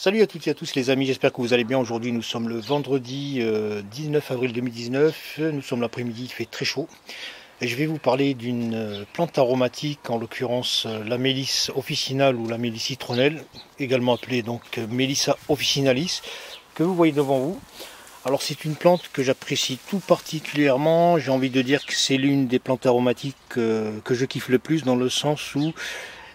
Salut à toutes et à tous les amis, j'espère que vous allez bien. Aujourd'hui nous sommes le vendredi 19 avril 2019, nous sommes l'après-midi, il fait très chaud. Et je vais vous parler d'une plante aromatique, en l'occurrence la Mélisse officinale ou la Mélisse citronnelle, également appelée donc Mélissa officinalis, que vous voyez devant vous. Alors c'est une plante que j'apprécie tout particulièrement, j'ai envie de dire que c'est l'une des plantes aromatiques que je kiffe le plus, dans le sens où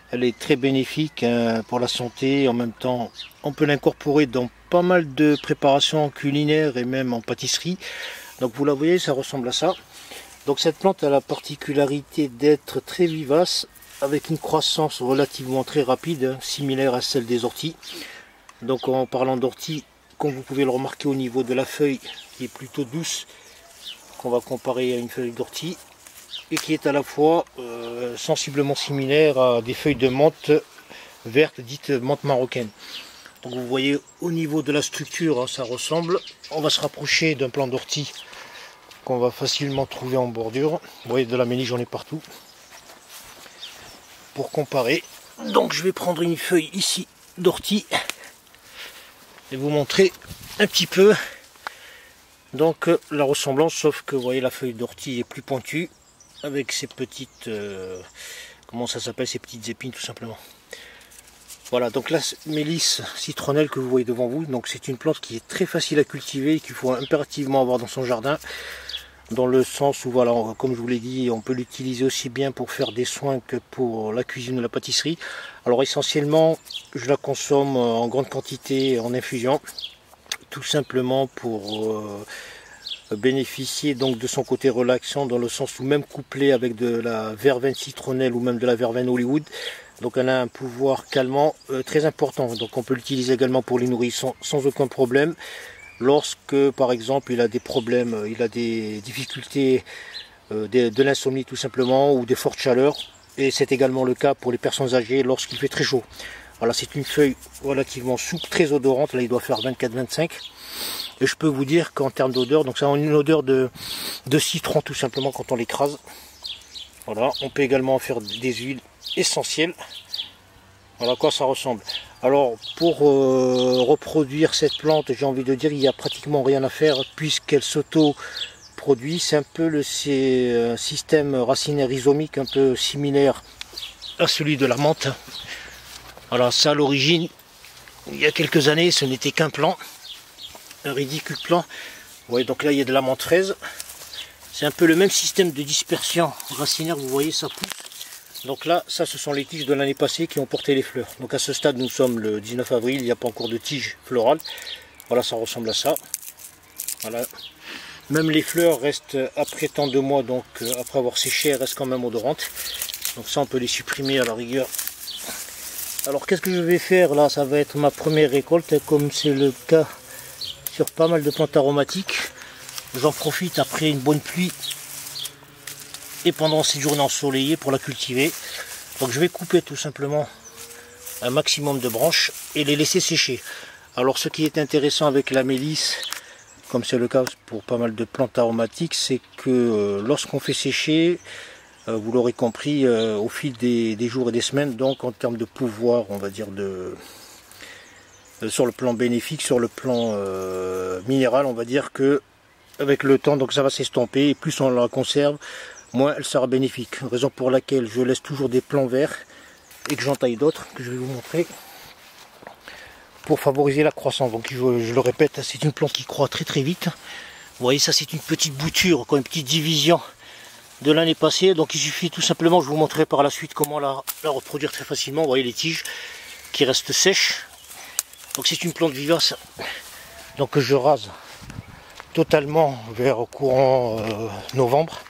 elle est très bénéfique pour la santé. En même temps, on peut l'incorporer dans pas mal de préparations culinaires et même en pâtisserie. Donc vous la voyez, ça ressemble à ça. Donc cette plante a la particularité d'être très vivace, avec une croissance relativement très rapide, similaire à celle des orties. Donc en parlant d'orties, comme vous pouvez le remarquer au niveau de la feuille, qui est plutôt douce, qu'on va comparer à une feuille d'ortie, et qui est à la fois sensiblement similaire à des feuilles de menthe verte, dites menthe marocaine. Donc vous voyez au niveau de la structure, hein, ça ressemble. On va se rapprocher d'un plant d'ortie qu'on va facilement trouver en bordure. Vous voyez, de la mélisse, j'en ai partout. Pour comparer, donc je vais prendre une feuille ici d'ortie et vous montrer un petit peu donc la ressemblance, sauf que vous voyez, la feuille d'ortie est plus pointue, avec ces petites comment ça s'appelle, ces petites épines tout simplement. Voilà, donc la Mélisse citronnelle que vous voyez devant vous, donc c'est une plante qui est très facile à cultiver et qu'il faut impérativement avoir dans son jardin, dans le sens où, voilà, comme je vous l'ai dit, on peut l'utiliser aussi bien pour faire des soins que pour la cuisine ou la pâtisserie. Alors essentiellement, je la consomme en grande quantité en infusion, tout simplement pour bénéficier donc de son côté relaxant, dans le sens où même couplé avec de la verveine citronnelle ou même de la verveine Hollywood, donc elle a un pouvoir calmant très important. Donc on peut l'utiliser également pour les nourrissons sans aucun problème. Lorsque par exemple il a des problèmes, il a des difficultés, de l'insomnie tout simplement, ou des fortes chaleurs, et c'est également le cas pour les personnes âgées lorsqu'il fait très chaud. Voilà, c'est une feuille relativement souple, très odorante, là il doit faire 24-25, et je peux vous dire qu'en termes d'odeur, donc ça a une odeur de citron tout simplement quand on l'écrase. Voilà, on peut également en faire des huiles essentielles. Voilà à quoi ça ressemble. Alors pour reproduire cette plante, j'ai envie de dire, il n'y a pratiquement rien à faire puisqu'elle s'auto-produit. C'est un peu le système racinaire rhizomique un peu similaire à celui de la menthe. Voilà, ça à l'origine, il y a quelques années, ce n'était qu'un plant, un ridicule plant. Vous voyez, donc là il y a de la menthe fraise. C'est un peu le même système de dispersion racinaire, vous voyez, ça pousse. Donc là, ça ce sont les tiges de l'année passée qui ont porté les fleurs. Donc à ce stade, nous sommes le 19 avril, il n'y a pas encore de tiges florales. Voilà, ça ressemble à ça. Voilà. Même les fleurs restent, après tant de mois, donc après avoir séché, elles restent quand même odorantes. Donc ça, on peut les supprimer à la rigueur. Alors qu'est-ce que je vais faire là? Ça va être ma première récolte, comme c'est le cas sur pas mal de plantes aromatiques. J'en profite après une bonne pluie et pendant ces journées ensoleillées pour la cultiver. Donc je vais couper tout simplement un maximum de branches et les laisser sécher. Alors ce qui est intéressant avec la mélisse, comme c'est le cas pour pas mal de plantes aromatiques, c'est que lorsqu'on fait sécher, vous l'aurez compris, au fil des jours et des semaines, donc en termes de pouvoir, on va dire, sur le plan bénéfique, sur le plan minéral, on va dire que avec le temps, donc ça va s'estomper, et plus on la conserve, moins elle sera bénéfique. Raison pour laquelle je laisse toujours des plants verts et que j'en taille d'autres, que je vais vous montrer, pour favoriser la croissance. Donc je le répète, c'est une plante qui croît très très vite. Vous voyez, ça c'est une petite bouture, quoi, une petite division de l'année passée. Donc il suffit tout simplement, je vous montrerai par la suite comment la reproduire très facilement. Vous voyez les tiges qui restent sèches. Donc c'est une plante vivace, donc que je rase totalement vers courant novembre,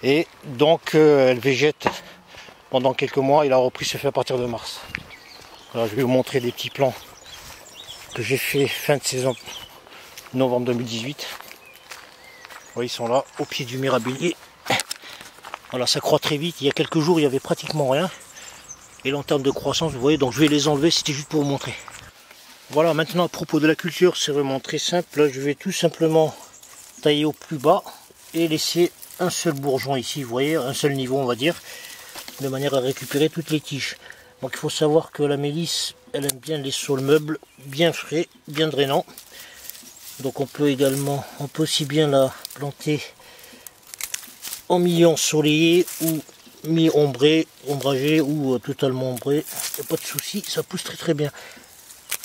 et donc elle végète pendant quelques mois et la reprise se fait à partir de mars. Voilà, je vais vous montrer des petits plants que j'ai fait fin de saison novembre 2018. Voilà, ils sont là au pied du mirabilier. Voilà, ça croît très vite. Il y a quelques jours il n'y avait pratiquement rien, et là en termes de croissance, vous voyez, donc je vais les enlever, c'était juste pour vous montrer. Voilà, maintenant à propos de la culture, c'est vraiment très simple. Là, je vais tout simplement tailler au plus bas et laisser un seul bourgeon ici, vous voyez, un seul niveau on va dire, de manière à récupérer toutes les tiges. Donc il faut savoir que la mélisse elle aime bien les sols meubles, bien frais, bien drainants. Donc on peut aussi bien la planter en milieu ensoleillé ou mi-ombragé ou totalement ombré. Il n'y a pas de souci, ça pousse très très bien.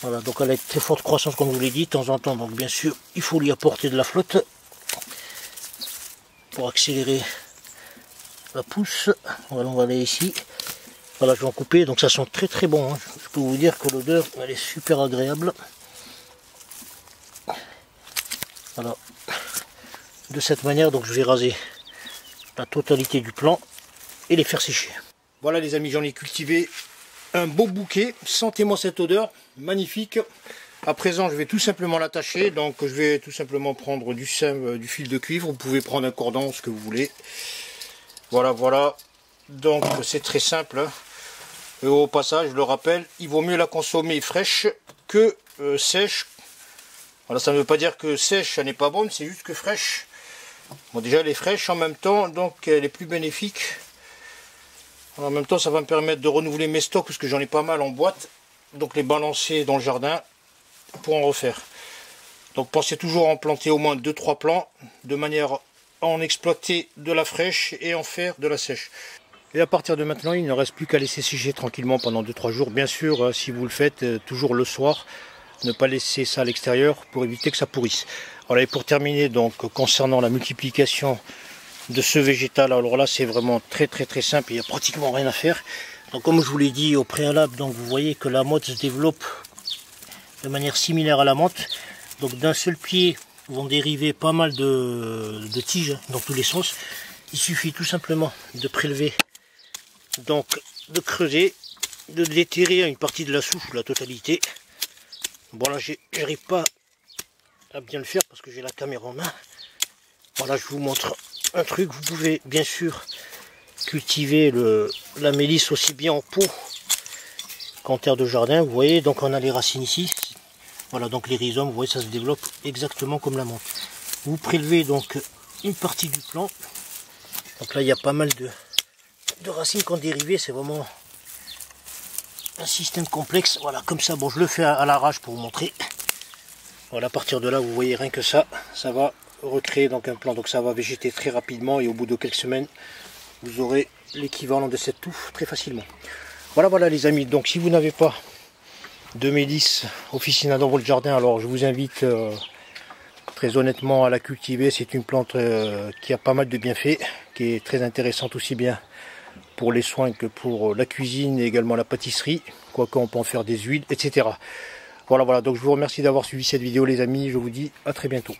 Voilà, donc elle a une très forte croissance comme je vous l'ai dit, de temps en temps. Donc bien sûr, il faut lui apporter de la flotte pour accélérer la pousse. Voilà, on va aller ici. Voilà, je vais en couper. Donc ça sent très très bon. Hein. Je peux vous dire que l'odeur, elle est super agréable. Voilà. De cette manière, donc je vais raser la totalité du plant et les faire sécher. Voilà les amis, j'en ai cultivé un beau bouquet. Sentez-moi cette odeur, magnifique. À présent, je vais tout simplement l'attacher. Donc je vais tout simplement prendre du fil de cuivre. Vous pouvez prendre un cordon, ce que vous voulez. Voilà, voilà. Donc c'est très simple. Et au passage, je le rappelle, il vaut mieux la consommer fraîche que sèche. Voilà, ça ne veut pas dire que sèche, elle n'est pas bonne, c'est juste que fraîche. Bon, déjà elle est fraîche en même temps, donc elle est plus bénéfique. En même temps, ça va me permettre de renouveler mes stocks, parce que j'en ai pas mal en boîte. Donc les balancer dans le jardin pour en refaire. Donc pensez toujours à en planter au moins 2-3 plants, de manière à en exploiter de la fraîche et en faire de la sèche. Et à partir de maintenant, il ne reste plus qu'à laisser sécher tranquillement pendant 2-3 jours. Bien sûr, si vous le faites, toujours le soir, ne pas laisser ça à l'extérieur pour éviter que ça pourrisse. Voilà, et pour terminer, donc concernant la multiplication de ce végétal, alors là c'est vraiment très simple, il n'y a pratiquement rien à faire. Donc comme je vous l'ai dit au préalable, donc vous voyez que la motte se développe de manière similaire à la menthe. Donc d'un seul pied vont dériver pas mal de tiges dans tous les sens. Il suffit tout simplement de prélever, donc de creuser, de déterrer une partie de la souche ou la totalité. Bon là j'arrive pas à bien le faire parce que j'ai la caméra en main. Voilà, je vous montre un truc. Vous pouvez bien sûr cultiver la mélisse aussi bien en pot qu'en terre de jardin. Vous voyez, donc on a les racines ici. Voilà, donc les rhizomes, vous voyez, ça se développe exactement comme la menthe. Vous prélevez donc une partie du plant. Donc là il y a pas mal de racines qui ont dérivé, c'est vraiment un système complexe. Voilà, comme ça, bon je le fais à l'arrache pour vous montrer. Voilà, à partir de là, vous voyez rien que ça va recréer donc un plant, donc ça va végéter très rapidement et au bout de quelques semaines, vous aurez l'équivalent de cette touffe très facilement. Voilà, voilà les amis, donc si vous n'avez pas de mélisse officinale dans votre jardin, alors je vous invite très honnêtement à la cultiver. C'est une plante qui a pas mal de bienfaits, qui est très intéressante aussi bien pour les soins que pour la cuisine et également la pâtisserie, quoique on peut en faire des huiles, etc. Voilà, voilà, donc je vous remercie d'avoir suivi cette vidéo les amis, je vous dis à très bientôt.